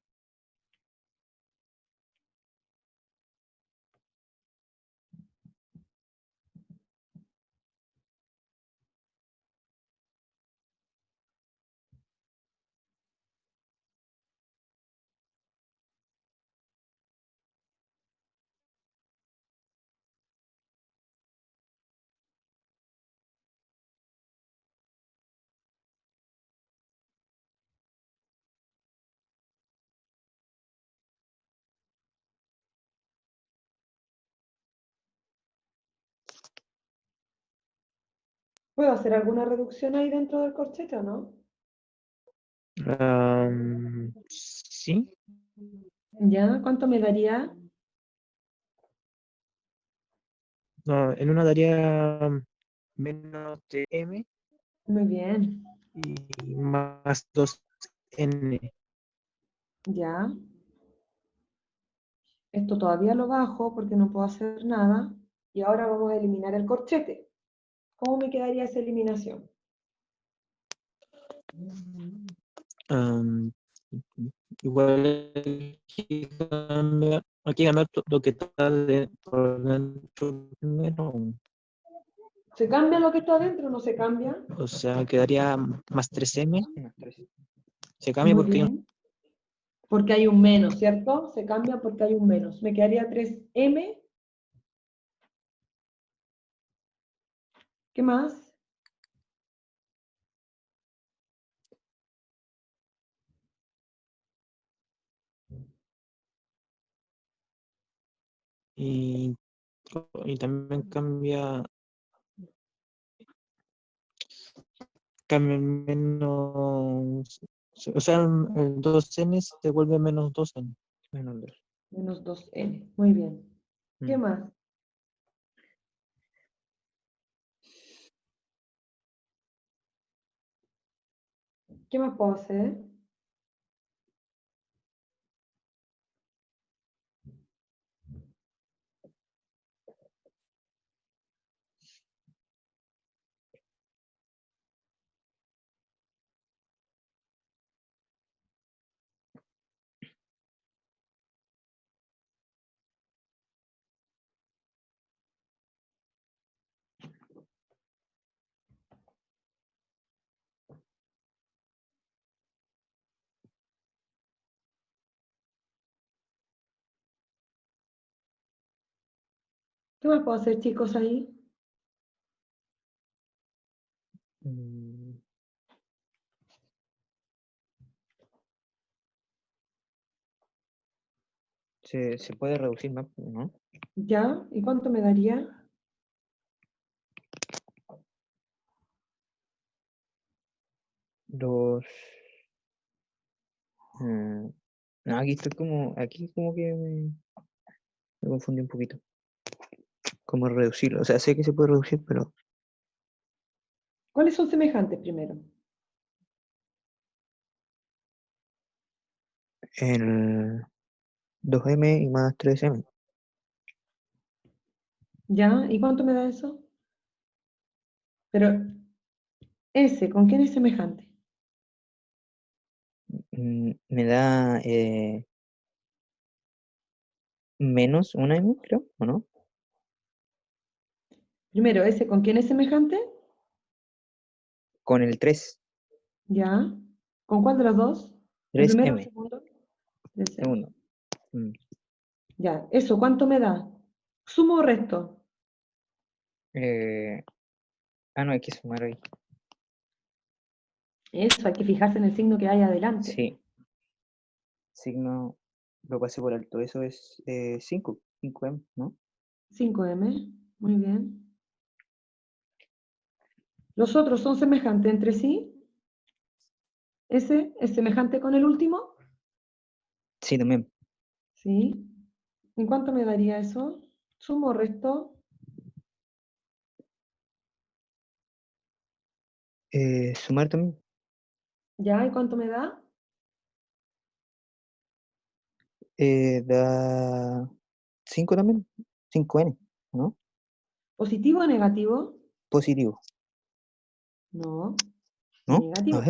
¿Puedo hacer alguna reducción ahí dentro del corchete o no? Sí. ¿Ya? ¿Cuánto me daría? No, en una daría menos de M Muy bien. y más 2N. ¿Ya? Esto todavía lo bajo porque no puedo hacer nada. Y ahora vamos a eliminar el corchete. ¿Cómo me quedaría esa eliminación? Am, Igual aquí cambia lo que está por dentro primero. ¿Se cambia lo que está adentro o no se cambia? O sea, quedaría más 3M. Más 3. Se cambia Muy porque hay un bien. Porque hay un menos, ¿cierto? Se cambia porque hay un menos. Me quedaría 3M. ¿Qué más? y, y también cambia menos. O sea, el 2N se vuelve menos 2N. Menos 2. Menos 2N. Muy bien. ¿Qué más? ¿Qué más puedo hacer? ¿Qué más puedo hacer, chicos, ahí? Mm, se puede reducir más, ¿no? ¿Ya? ¿Y cuánto me daría? Los... no, aquí como que me confundí un poquito. ¿Cómo reducirlo? O sea, sé que se puede reducir, pero ¿Cuáles son semejantes primero? el 2m y más 3m. ¿Ya? ¿Y cuánto me da eso? Pero ese, ¿con quién es semejante? Me da menos una m, creo, ¿o no? Primero, ese, ¿con quién es semejante? Con el 3, ¿Ya? ¿Con cuál de los dos? ¿El primero o el 3m, segundo? Ese. segundo. Mm. Ya, eso, ¿cuánto me da? ¿Sumo o resto? Eh, no, hay que sumar ahí. Eso, hay que fijarse en el signo que hay adelante. Sí, signo, lo pasé por alto. Eso es 5m, ¿no? 5M, muy bien. ¿Los otros son semejantes entre sí? ¿Ese es semejante con el último? Sí, también. Sí. ¿En cuánto me daría eso? ¿Sumo o resto? Sumar también. ¿Ya? ¿Y cuánto me da? Da 5 también. 5n, ¿no? ¿Positivo o negativo? Positivo, No, ¿no? A ver, negativo.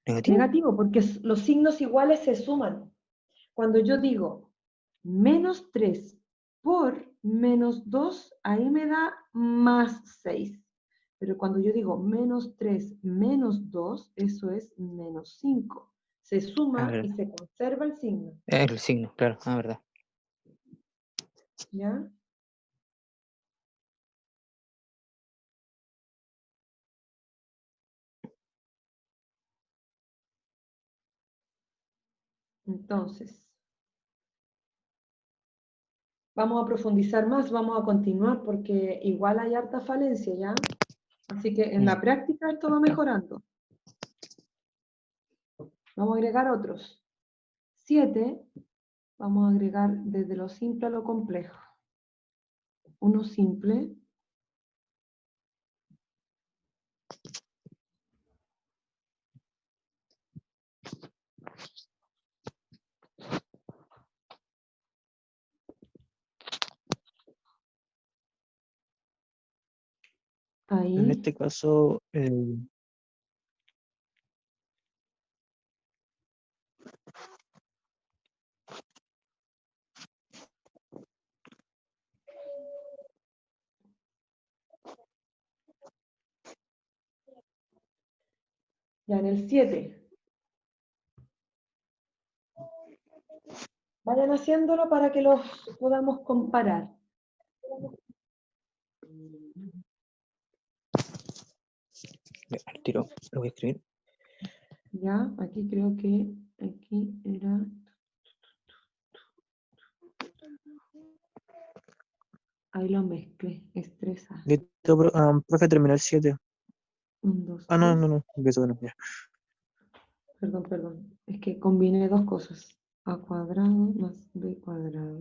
negativo. Negativo, porque los signos iguales se suman. Cuando yo digo menos 3 por menos 2, ahí me da más 6. Pero cuando yo digo menos 3 menos 2, eso es menos 5. Se A suma ver, y se conserva el signo. el signo, claro, verdad. ¿Ya? Entonces, vamos a profundizar más, vamos a continuar porque igual hay harta falencia, ¿ya? Así que en la Mm. práctica esto va mejorando. Vamos a agregar otros. 7, vamos a agregar desde lo simple a lo complejo. Uno simple. En Ahí. este caso, Ya en el 7. Vayan haciéndolo para que los podamos comparar. Ya, al tiro, lo voy a escribir. Ya, aquí creo que aquí era ahí lo mezclé. Estresa. listo, profe, terminó el 7. 1, 2, Ah, no, 3. no, no, empezó, bueno, ya. Perdón, perdón. Es que combiné dos cosas. A cuadrado más b cuadrado.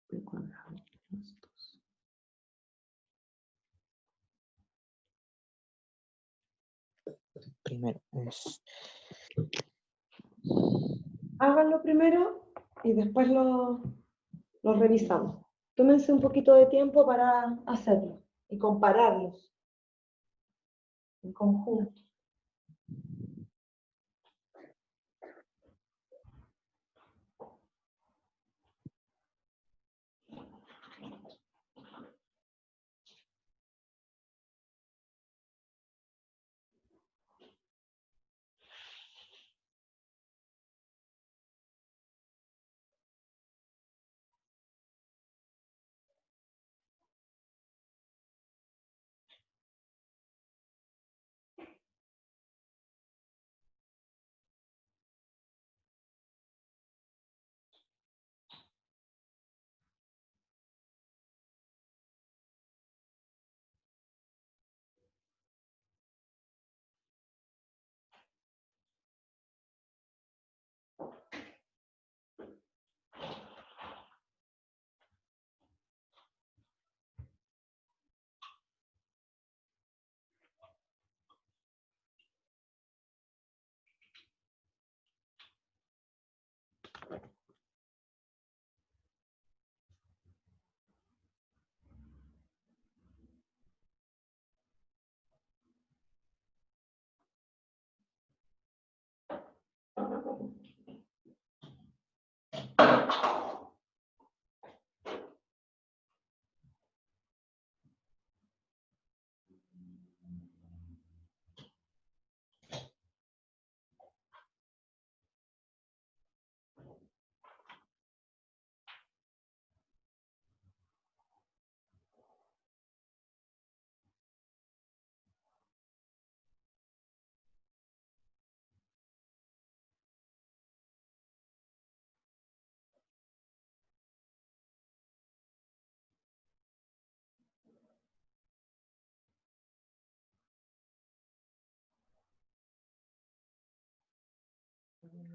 B cuadrado más 2. Primero es Háganlo primero y después lo revisamos. Tómense un poquito de tiempo para hacerlo y compararlos en conjunto.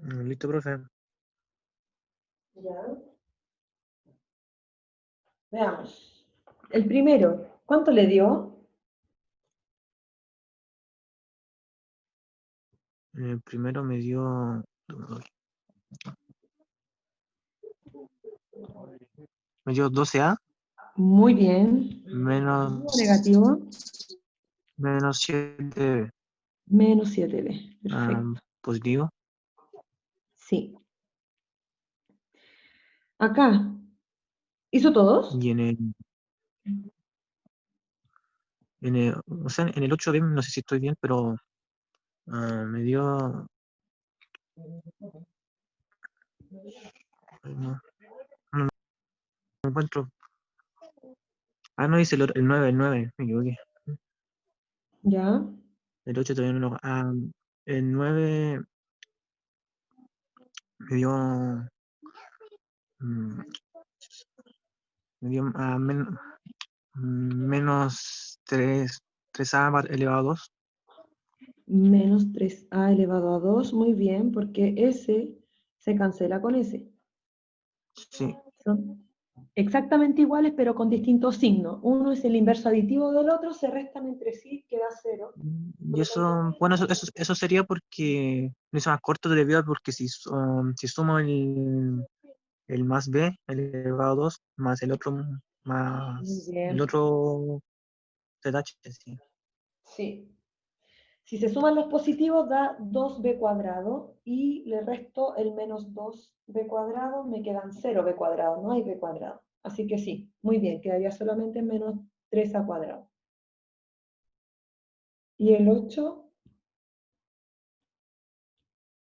Listo, profe. Ya. Veamos. El primero, ¿cuánto le dio? El primero me dio. Me dio 12A Muy bien. menos, Negativo. menos 7B. Menos 7B. Perfecto. Positivo. Sí. Acá. ¿Hizo todos? Y o sea, en el 8B no sé si estoy bien, pero me dio. No, no encuentro. No dice el 9, el 9, me equivoqué. Ya. El 8 todavía no lo. El 9 me dio. mm, Me dio menos 3A elevado a 2. Menos 3a elevado a 2. Muy bien, porque S se cancela con S. Sí. Son exactamente iguales, pero con distintos signos. Uno es el inverso aditivo del otro, se restan entre sí, queda 0. Y eso, bueno, eso sería porque no hice más corto debido a porque si sumo el más B elevado a 2 más el otro Muy más el bien. otro ZH, sí. Sí. Si se suman los positivos da 2b cuadrado y le resto el menos 2b cuadrado, me quedan 0b cuadrado, no hay b cuadrado. Así que sí, muy bien, quedaría solamente menos 3a cuadrado. Y el 8,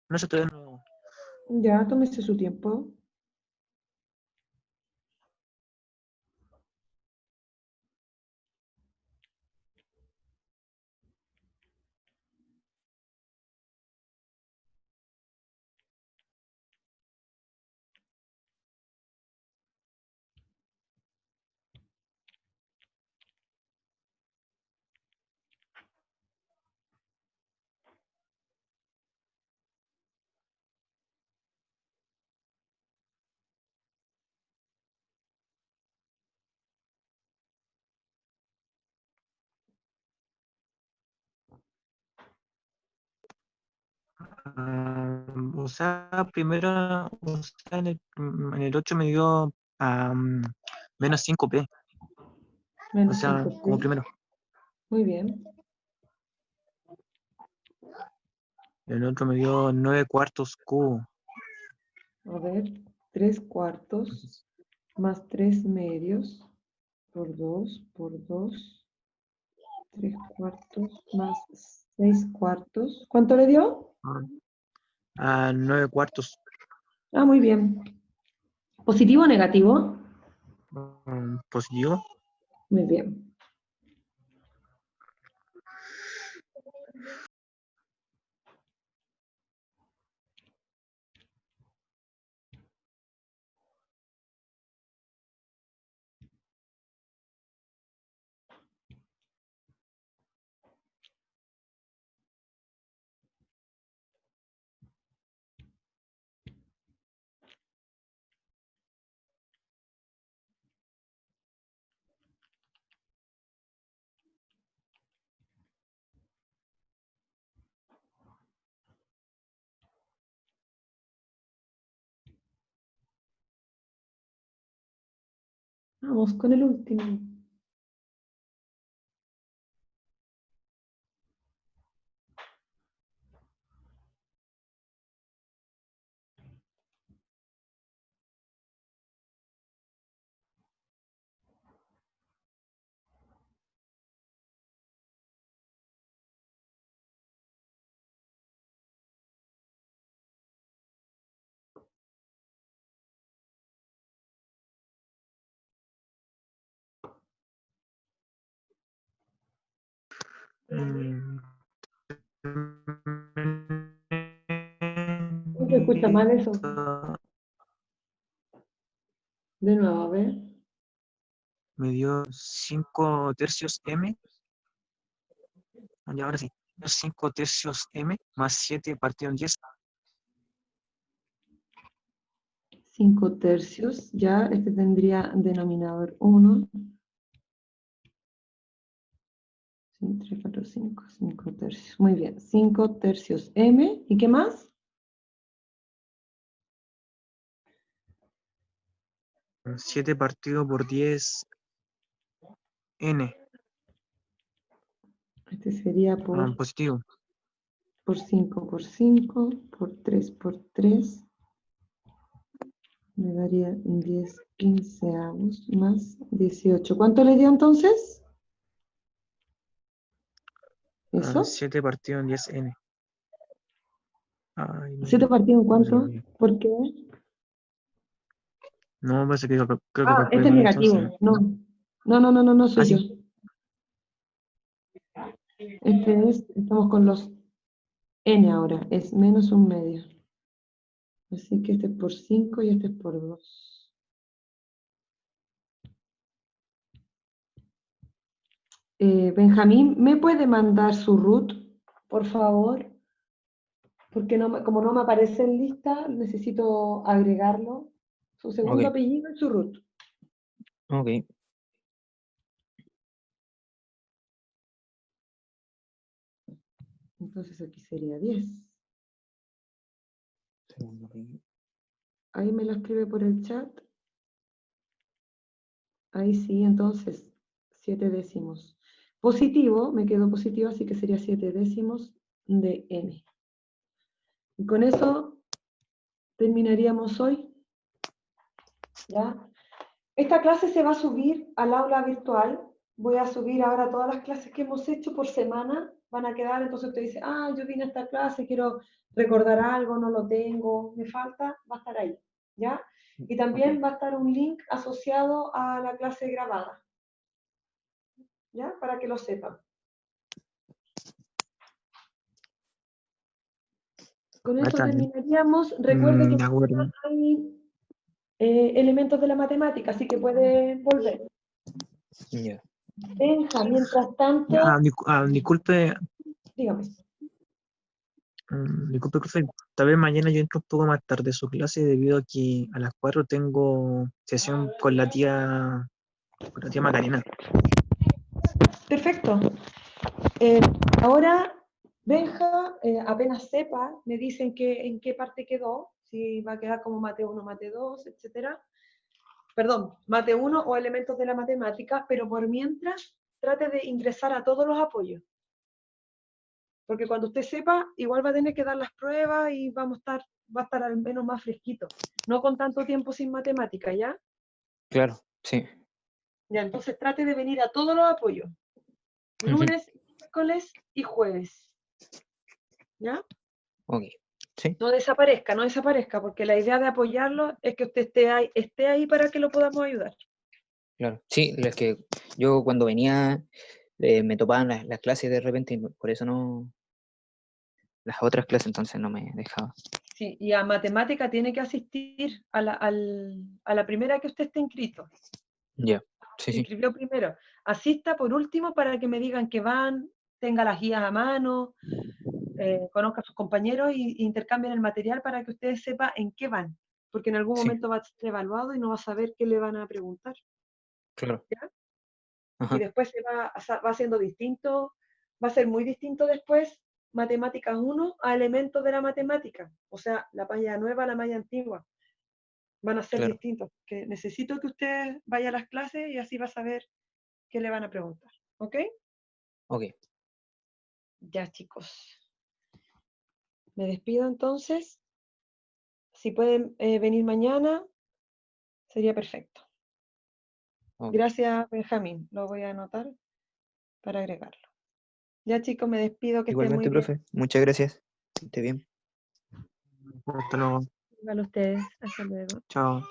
No sé, todavía no. ya, tómese su tiempo. O sea, primero, o sea, en el 8 me dio menos 5P, o Menos sea, 5p. como primero. Muy bien. El otro me dio 9 cuartos cubo. A ver, 3 cuartos más 3 medios por 2 por 2. 3 cuartos más 6 cuartos. ¿Cuánto le dio? 9 cuartos. Muy bien. ¿Positivo o negativo? Positivo. Muy bien. Vamos con el último. Mm, ¿No se escucha mal eso? De nuevo, a ver. Me dio 5 tercios M. Y ahora sí. 5 tercios M más 7 partido en 10. 5 tercios, ya, este tendría denominador 1. 3, 4, 5, 5 tercios. Muy bien, 5 tercios m. ¿Y qué más? 7 partido por 10 n. Este sería Positivo. por 5 por 5, por 3 por 3. Me daría 10 quinceavos más 18. ¿Cuánto le dio entonces? ¿Eso? 7 partido en 10 n. Ay, no, 7 partido en no se lo cuánto? vi. ¿Por qué? No, parece que creo que Ah, calculé este es mal entonces. negativo. No, soy yo. Sí. Estamos con los n ahora, es menos un medio. Así que este es por 5 y este es por 2. Benjamín, ¿me puede mandar su root, por favor? Porque como no me aparece en lista, necesito agregarlo. Su segundo Ok, apellido y su root. ok. Entonces aquí sería 10. Segundo apellido. Ahí me lo escribe por el chat. Ahí sí, entonces 7 décimos. Positivo, me quedó positivo, así que sería 7 décimos de n. Y con eso terminaríamos hoy. ¿Ya? Esta clase se va a subir al aula virtual. Voy a subir ahora todas las clases que hemos hecho por semana. Van a quedar, entonces usted dice, yo vine a esta clase, quiero recordar algo, no lo tengo, me falta, va a estar ahí. ¿Ya? Y también Ok. va a estar un link asociado a la clase grabada. ¿Ya? Para que lo sepan. Con Ah, eso está bien. terminaríamos. Recuerde que De acuerdo. hay elementos de la matemática, así que puede volver. Ya. Benja, mientras tanto, Disculpe, dígame. disculpe, profe. Tal vez mañana yo entro un poco más tarde a su clase debido a que a las 4 tengo sesión con la tía Macarena. Perfecto. Ahora, Benja, apenas sepa, me dicen en qué parte quedó, si va a quedar como mate 1, mate 2, etc. Perdón, mate 1 o elementos de la matemática, pero por mientras trate de ingresar a todos los apoyos. Porque cuando usted sepa, igual va a tener que dar las pruebas y va a estar al menos más fresquito. No con tanto tiempo sin matemática, ¿ya? Claro, sí. Ya, entonces trate de venir a todos los apoyos. Ujú. Lunes, miércoles y jueves. ¿Ya? Ok, sí, No desaparezca, porque la idea de apoyarlo es que usted esté ahí para que lo podamos ayudar. claro. Sí, es que yo cuando venía me topaban las clases de repente y por eso no, las otras clases entonces no me dejaba. Sí, y a matemática tiene que asistir a la primera que usted esté inscrito. Ya, sí, Se sí, inscribió primero. Asista por último para que me digan que van, tenga las guías a mano, conozca a sus compañeros e intercambien el material para que ustedes sepan en qué van, porque en algún sí, momento va a ser evaluado y no va a saber qué le van a preguntar. claro. ¿Ya? Y Ajá, después va siendo distinto, va a ser muy distinto después matemáticas 1 a elementos de la matemática, o sea, la malla nueva a la malla antigua, van a ser claro. distintos, que necesito que usted vaya a las clases y así va a saber qué le van a preguntar, ¿ok? Ok, Ya, chicos. Me despido entonces. Si pueden venir mañana, sería perfecto. ok. Gracias, Benjamín. Lo voy a anotar para agregarlo. Ya, chicos, me despido, que estén muy Igualmente, bien. profe, muchas gracias. Que esté bien. Hasta luego. Igual ustedes. Hasta luego. Chao.